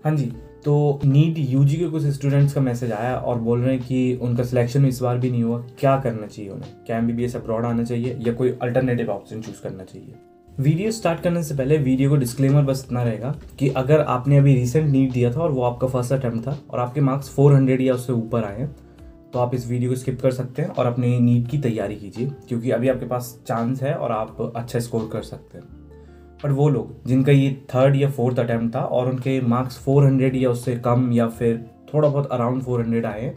हाँ जी, तो NEET UG के कुछ स्टूडेंट्स का मैसेज आया और बोल रहे हैं कि उनका सिलेक्शन इस बार भी नहीं हुआ, क्या करना चाहिए उन्हें, क्या एमबीबीएस अब्रॉड आना चाहिए या कोई अल्टरनेटिव ऑप्शन चूज करना चाहिए। वीडियो स्टार्ट करने से पहले वीडियो को डिस्क्लेमर बस इतना रहेगा कि अगर आपने अभी रिसेंट नीट दिया था और वो आपका फर्स्ट अटैम्प्ट था और आपके मार्क्स 400 या उससे ऊपर आए हैं तो आप इस वीडियो को स्किप कर सकते हैं और अपने नीट की तैयारी कीजिए, क्योंकि अभी आपके पास चांस है और आप अच्छा स्कोर कर सकते हैं। बट वो लोग जिनका ये थर्ड या फोर्थ अटैम्प्ट था और उनके मार्क्स 400 या उससे कम या फिर थोड़ा बहुत अराउंड 400 आए हैं,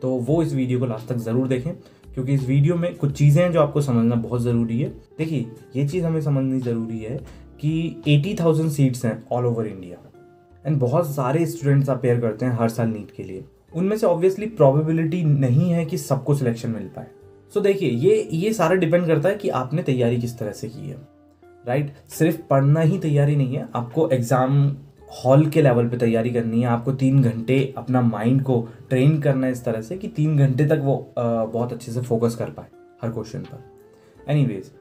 तो वो इस वीडियो को लास्ट तक ज़रूर देखें, क्योंकि इस वीडियो में कुछ चीज़ें हैं जो आपको समझना बहुत ज़रूरी है। देखिए, ये चीज़ हमें समझनी ज़रूरी है कि 80,000 सीट्स हैं ऑल ओवर इंडिया एंड बहुत सारे स्टूडेंट्स अपेयर करते हैं हर साल नीट के लिए। उनमें से ऑब्वियसली प्रोबेबिलिटी नहीं है कि सबको सिलेक्शन मिल पाए। सो देखिए, ये सारा डिपेंड करता है कि आपने तैयारी किस तरह से की है, राइट। सिर्फ पढ़ना ही तैयारी नहीं है, आपको एग्ज़ाम हॉल के लेवल पे तैयारी करनी है। आपको 3 घंटे अपना माइंड को ट्रेन करना है इस तरह से कि 3 घंटे तक वो बहुत अच्छे से फोकस कर पाए हर क्वेश्चन पर। एनीवेज,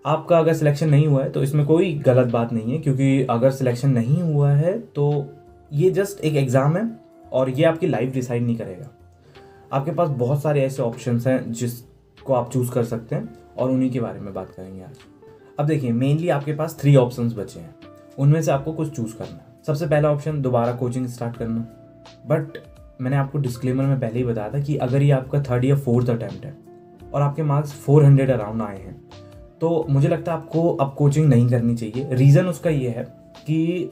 आपका अगर सिलेक्शन नहीं हुआ है तो इसमें कोई गलत बात नहीं है, क्योंकि अगर सिलेक्शन नहीं हुआ है तो ये जस्ट एक एग्ज़ाम है और ये आपकी लाइफ डिसाइड नहीं करेगा। आपके पास बहुत सारे ऐसे ऑप्शंस हैं जिसको आप चूज़ कर सकते हैं और उन्हीं के बारे में बात करेंगे आज। अब देखिए, मेनली आपके पास 3 ऑप्शंस बचे हैं, उनमें से आपको कुछ चूज़ करना है। सबसे पहला ऑप्शन दोबारा कोचिंग स्टार्ट करना, बट मैंने आपको डिस्क्लेमर में पहले ही बताया था कि अगर ये आपका थर्ड या फोर्थ अटैम्प्ट है और आपके मार्क्स 400 अराउंड आए हैं तो मुझे लगता है आपको अब कोचिंग नहीं करनी चाहिए। रीज़न उसका ये है कि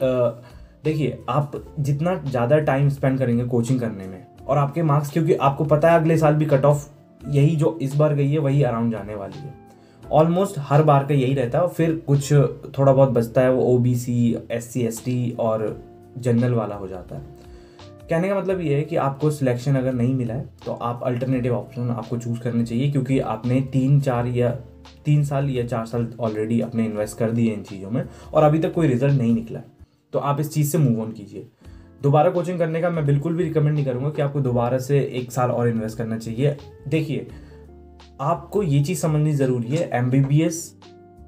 देखिए, आप जितना ज़्यादा टाइम स्पेंड करेंगे कोचिंग करने में और आपके मार्क्स, क्योंकि आपको पता है अगले साल भी कट ऑफ यही जो इस बार गई है वही अराउंड जाने वाली है, ऑलमोस्ट हर बार का यही रहता है। और फिर कुछ थोड़ा बहुत बचता है, वो ओबीसी, SC ST और जनरल वाला हो जाता है। कहने का मतलब ये है कि आपको सिलेक्शन अगर नहीं मिला है तो आप अल्टरनेटिव ऑप्शन आपको चूज़ करने चाहिए, क्योंकि आपने 3 साल या 4 साल ऑलरेडी अपने इन्वेस्ट कर दिए इन चीज़ों में और अभी तक कोई रिजल्ट नहीं निकला है। तो आप इस चीज़ से मूव ऑन कीजिए। दोबारा कोचिंग करने का मैं बिल्कुल भी रिकमेंड नहीं करूँगा कि आपको दोबारा से 1 साल और इन्वेस्ट करना चाहिए। देखिए, आपको ये चीज़ समझनी ज़रूरी है, MBBS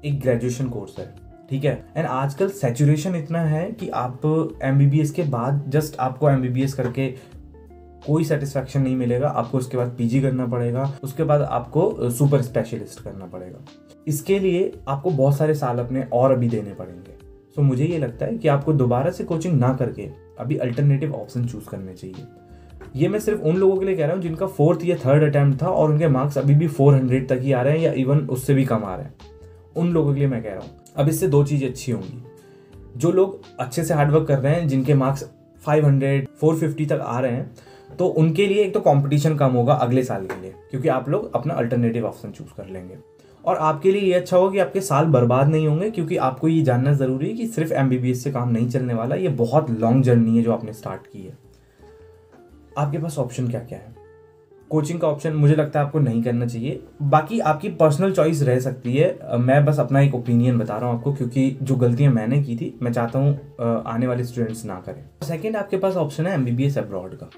एक ग्रेजुएशन कोर्स है, ठीक है। एंड आजकल सैचुरेशन इतना है कि आप MBBS के बाद जस्ट आपको MBBS करके कोई सेटिस्फैक्शन नहीं मिलेगा, आपको उसके बाद PG करना पड़ेगा, उसके बाद आपको सुपर स्पेशलिस्ट करना पड़ेगा। इसके लिए आपको बहुत सारे साल अपने और अभी देने पड़ेंगे। सो मुझे ये लगता है कि आपको दोबारा से कोचिंग ना करके अभी अल्टरनेटिव ऑप्शन चूज़ करने चाहिए। ये मैं सिर्फ उन लोगों के लिए कह रहा हूँ जिनका फोर्थ या थर्ड अटैम्प्ट था और उनके मार्क्स अभी भी 400 तक ही आ रहे हैं या इवन उससे भी कम आ रहे हैं, उन लोगों के लिए मैं कह रहा हूँ। अब इससे 2 चीज़ें अच्छी होंगी, जो लोग अच्छे से हार्डवर्क कर रहे हैं, जिनके मार्क्स 500 450 तक आ रहे हैं, तो उनके लिए एक तो कंपटीशन कम होगा अगले साल के लिए, क्योंकि आप लोग अपना अल्टरनेटिव ऑप्शन चूज कर लेंगे। और आपके लिए ये अच्छा होगा कि आपके साल बर्बाद नहीं होंगे, क्योंकि आपको ये जानना ज़रूरी है कि सिर्फ MBBS से काम नहीं चलने वाला, ये बहुत लॉन्ग जर्नी है जो आपने स्टार्ट की है। आपके पास ऑप्शन क्या क्या है? कोचिंग का ऑप्शन मुझे लगता है आपको नहीं करना चाहिए, बाकी आपकी पर्सनल चॉइस रह सकती है। मैं बस अपना एक ओपिनियन बता रहा हूँ आपको, क्योंकि जो गलतियाँ मैंने की थी मैं चाहता हूँ आने वाले स्टूडेंट्स ना करें। सेकेंड, आपके पास ऑप्शन है MBBS अब्रॉड का।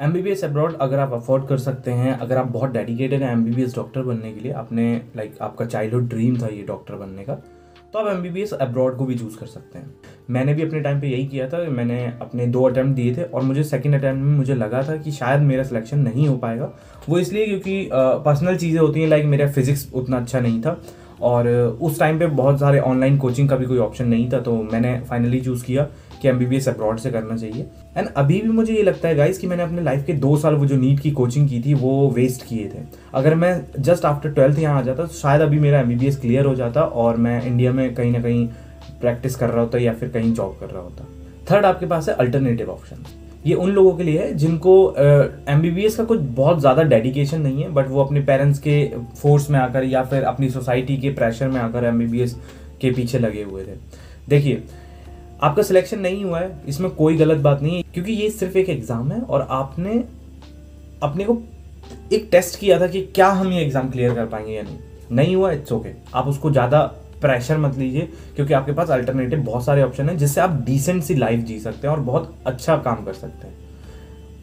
MBBS अब्रॉड अगर आप अफोर्ड कर सकते हैं, अगर आप बहुत डेडिकेटेड हैं MBBS डॉक्टर बनने के लिए, आपने आपका चाइल्डहुड ड्रीम था ये डॉक्टर बनने का, तो आप MBBS अब्रॉड को भी चूज़ कर सकते हैं। मैंने भी अपने टाइम पे यही किया था। मैंने अपने 2 अटैम्प्ट दिए थे और मुझे सेकंड अटैम्प्ट में मुझे लगा था कि शायद मेरा सिलेक्शन नहीं हो पाएगा। वो इसलिए क्योंकि पर्सनल चीज़ें होती हैं, लाइक मेरा फिजिक्स उतना अच्छा नहीं था और उस टाइम पे बहुत सारे ऑनलाइन कोचिंग का भी कोई ऑप्शन नहीं था, तो मैंने फाइनली चूज़ किया कि MBBS अब्रॉड से करना चाहिए। एंड अभी भी मुझे ये लगता है गाइस कि मैंने अपने लाइफ के 2 साल वो जो नीट की कोचिंग की थी वो वेस्ट किए थे। अगर मैं जस्ट आफ्टर 12th यहाँ आ जाता तो शायद अभी मेरा MBBS क्लियर हो जाता और मैं इंडिया में कहीं ना कहीं प्रैक्टिस कर रहा होता या फिर कहीं जॉब कर रहा होता। थर्ड, आपके पास है अल्टरनेटिव ऑप्शन। ये उन लोगों के लिए है जिनको MBBS का कुछ बहुत ज़्यादा डेडिकेशन नहीं है, बट वो अपने पेरेंट्स के फोर्स में आकर या फिर अपनी सोसाइटी के प्रेशर में आकर MBBS के पीछे लगे हुए थे। देखिए, आपका सिलेक्शन नहीं हुआ है, इसमें कोई गलत बात नहीं है, क्योंकि ये सिर्फ एक एग्ज़ाम है और आपने अपने को एक टेस्ट किया था कि क्या हम ये एग्ज़ाम क्लियर कर पाएंगे या नहीं हुआ, इट्स ओके। आप उसको ज़्यादा प्रेशर मत लीजिए, क्योंकि आपके पास अल्टरनेटिव बहुत सारे ऑप्शन हैं जिससे आप डिसेंट सी लाइफ जी सकते हैं और बहुत अच्छा काम कर सकते हैं।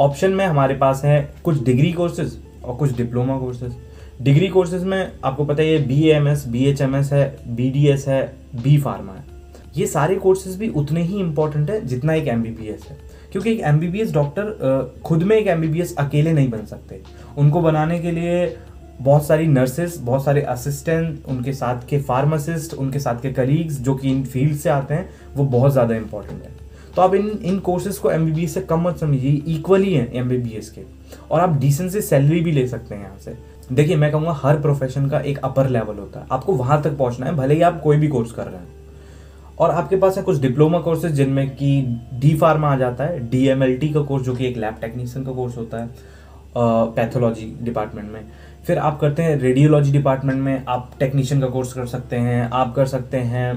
ऑप्शन में हमारे पास है कुछ डिग्री कोर्सेज और कुछ डिप्लोमा कोर्सेज। डिग्री कोर्सेज में आपको पता है ये BAMS, BHMS है, BDS है, B फार्मा है। ये सारे कोर्सेज भी उतने ही इंपॉर्टेंट है जितना एक MBBS है, क्योंकि एक MBBS डॉक्टर खुद में एक MBBS अकेले नहीं बन सकते। उनको बनाने के लिए बहुत सारी नर्सेस, बहुत सारे असिस्टेंट, उनके साथ के फार्मासिस्ट, उनके साथ के कलीग्स जो कि इन फील्ड से आते हैं, वो बहुत ज़्यादा इंपॉर्टेंट है। तो आप इन कोर्सेज को MBBS से कम मत समझिए, इक्वली हैं MBBS के, और आप डिसेंट से सैलरी भी ले सकते हैं यहाँ से। देखिए, मैं कहूँगा हर प्रोफेशन का एक अपर लेवल होता है, आपको वहाँ तक पहुँचना है, भले ही आप कोई भी कोर्स कर रहे हैं। और आपके पास है कुछ डिप्लोमा कोर्सेज जिनमें कि डी फार्मा आ जाता है, DMLT का कोर्स जो कि एक लैब टेक्नीशियन का कोर्स होता है पैथोलॉजी डिपार्टमेंट में। फिर आप करते हैं रेडियोलॉजी डिपार्टमेंट में, आप टेक्नीशियन का कोर्स कर सकते हैं, आप कर सकते हैं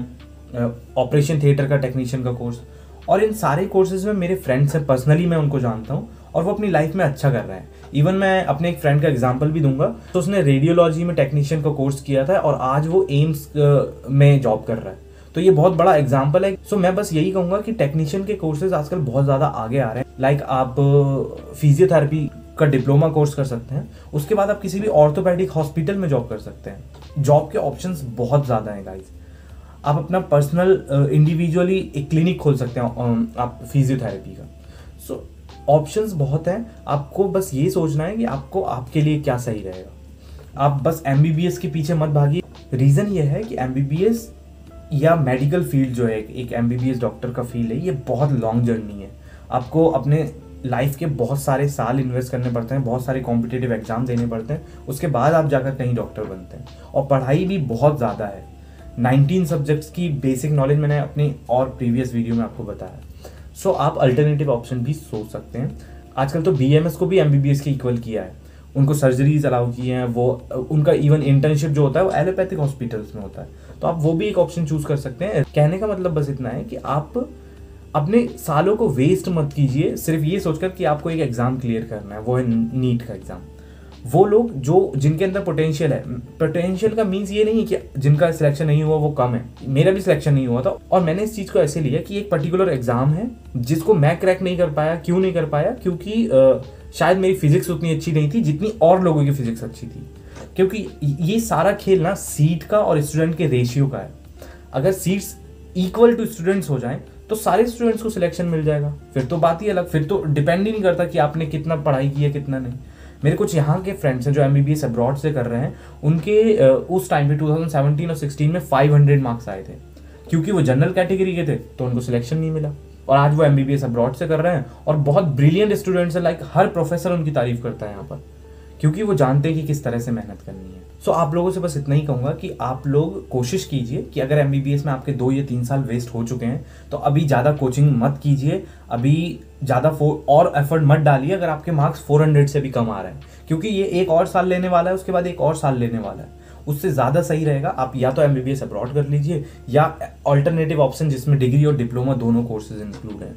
ऑपरेशन थिएटर का टेक्नीशियन का कोर्स। और इन सारे कोर्सेज में मेरे फ्रेंड्स हैं, पर्सनली मैं उनको जानता हूँ और वो अपनी लाइफ में अच्छा कर रहे हैं। इवन मैं अपने एक फ्रेंड का एग्जांपल भी दूंगा, तो उसने रेडियोलॉजी में टेक्नीशियन का कोर्स किया था और आज वो एम्स में जॉब कर रहा है। तो ये बहुत बड़ा एग्जाम्पल है। सो मैं बस यही कहूँगा कि टेक्नीशियन के कोर्सेज आजकल बहुत ज़्यादा आगे आ रहे हैं। लाइक आप फिजियोथेरेपी का डिप्लोमा कोर्स कर सकते हैं, उसके बाद आप किसी भी ऑर्थोपेडिक हॉस्पिटल में जॉब कर सकते हैं। जॉब के ऑप्शंस बहुत ज़्यादा हैं गाइज। आप अपना पर्सनल इंडिविजुअली एक क्लिनिक खोल सकते हैं आप फिजियोथेरेपी का। सो ऑप्शंस बहुत हैं, आपको बस ये सोचना है कि आपको आपके लिए क्या सही रहेगा। आप बस MBBS के पीछे मत भागिए। रीज़न ये है कि MBBS या मेडिकल फील्ड जो है, एक MBBS डॉक्टर का फील्ड है, ये बहुत लॉन्ग जर्नी है। आपको अपने लाइफ के बहुत सारे साल इन्वेस्ट करने पड़ते हैं, बहुत सारे कॉम्पिटिटिव एग्जाम देने पड़ते हैं, उसके बाद आप जाकर कहीं डॉक्टर बनते हैं। और पढ़ाई भी बहुत ज़्यादा है, 19 सब्जेक्ट्स की बेसिक नॉलेज मैंने अपनी और प्रीवियस वीडियो में आपको बताया। सो आप अल्टरनेटिव ऑप्शन भी सोच सकते हैं। आजकल तो BMS को भी MBBS के इक्वल किया है, उनको सर्जरीज अलाउ की हैं, वो उनका इवन इंटर्नशिप जो होता है वो एलोपैथिक हॉस्पिटल्स में होता है, तो आप वो भी एक ऑप्शन चूज कर सकते हैं। कहने का मतलब बस इतना है कि आप अपने सालों को वेस्ट मत कीजिए सिर्फ ये सोचकर कि आपको एक एग्जाम क्लियर करना है, वो है नीट का एग्जाम। वो लोग जो जिनके अंदर पोटेंशियल है, पोटेंशियल का मीन्स ये नहीं है कि जिनका सिलेक्शन नहीं हुआ वो कम है। मेरा भी सिलेक्शन नहीं हुआ था और मैंने इस चीज़ को ऐसे लिया कि एक पर्टिकुलर एग्जाम है जिसको मैं क्रैक नहीं कर पाया। क्यों नहीं कर पाया? क्योंकि शायद मेरी फिजिक्स उतनी अच्छी नहीं थी जितनी और लोगों की फिजिक्स अच्छी थी। क्योंकि ये सारा खेल ना सीट का और स्टूडेंट के रेशियो का है। अगर सीट्स इक्वल टू स्टूडेंट्स हो जाएं तो सारे स्टूडेंट्स को सिलेक्शन मिल जाएगा, फिर तो बात ही अलग। फिर तो डिपेंड ही नहीं करता कि आपने कितना पढ़ाई की है कितना नहीं। मेरे कुछ यहाँ के फ्रेंड्स हैं जो MBBS अब्रॉड से कर रहे हैं, उनके उस टाइम पे 2017 और 16 में 500 मार्क्स आए थे। क्योंकि वो जनरल कैटेगरी के थे तो उनको सिलेक्शन नहीं मिला, और आज वो MBBS अब्रॉड से कर रहे हैं और बहुत ब्रिलियंट स्टूडेंट्स हैं। लाइक हर प्रोफेसर उनकी तारीफ करता है यहाँ पर, क्योंकि वो जानते हैं कि किस तरह से मेहनत करनी है। सो आप लोगों से बस इतना ही कहूँगा कि आप लोग कोशिश कीजिए कि अगर MBBS में आपके 2 या 3 साल वेस्ट हो चुके हैं तो अभी ज़्यादा कोचिंग मत कीजिए, अभी ज़्यादा और एफर्ट मत डालिए अगर आपके मार्क्स 400 से भी कम आ रहे हैं, क्योंकि ये एक और साल लेने वाला है, उसके बाद एक और साल लेने वाला है। उससे ज़्यादा सही रहेगा आप या तो MBBS अब्रॉड कर लीजिए या ऑल्टरनेटिव ऑप्शन जिसमें डिग्री और डिप्लोमा दोनों कोर्सेज इंक्लूड हैं।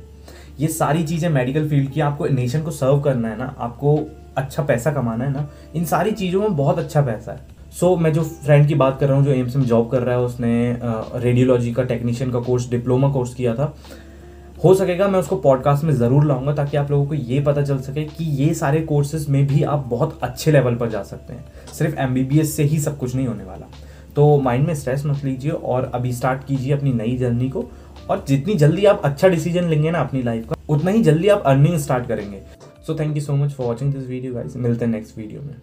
ये सारी चीज़ें मेडिकल फील्ड की, आपको नेशन को सर्व करना है ना, आपको अच्छा पैसा कमाना है ना, इन सारी चीज़ों में बहुत अच्छा पैसा है। सो मैं जो फ्रेंड की बात कर रहा हूँ जो एम्स में जॉब कर रहा है, उसने रेडियोलॉजी का टेक्नीशियन का कोर्स डिप्लोमा कोर्स किया था। हो सकेगा मैं उसको पॉडकास्ट में ज़रूर लाऊंगा ताकि आप लोगों को ये पता चल सके कि ये सारे कोर्सेज में भी आप बहुत अच्छे लेवल पर जा सकते हैं। सिर्फ MBBS से ही सब कुछ नहीं होने वाला। तो माइंड में स्ट्रेस मत लीजिए और अभी स्टार्ट कीजिए अपनी नई जर्नी को। और जितनी जल्दी आप अच्छा डिसीजन लेंगे ना अपनी लाइफ का, उतना ही जल्दी आप अर्निंग स्टार्ट करेंगे। So thank you so much for watching this video guys. मिलते हैं नेक्स्ट वीडियो में।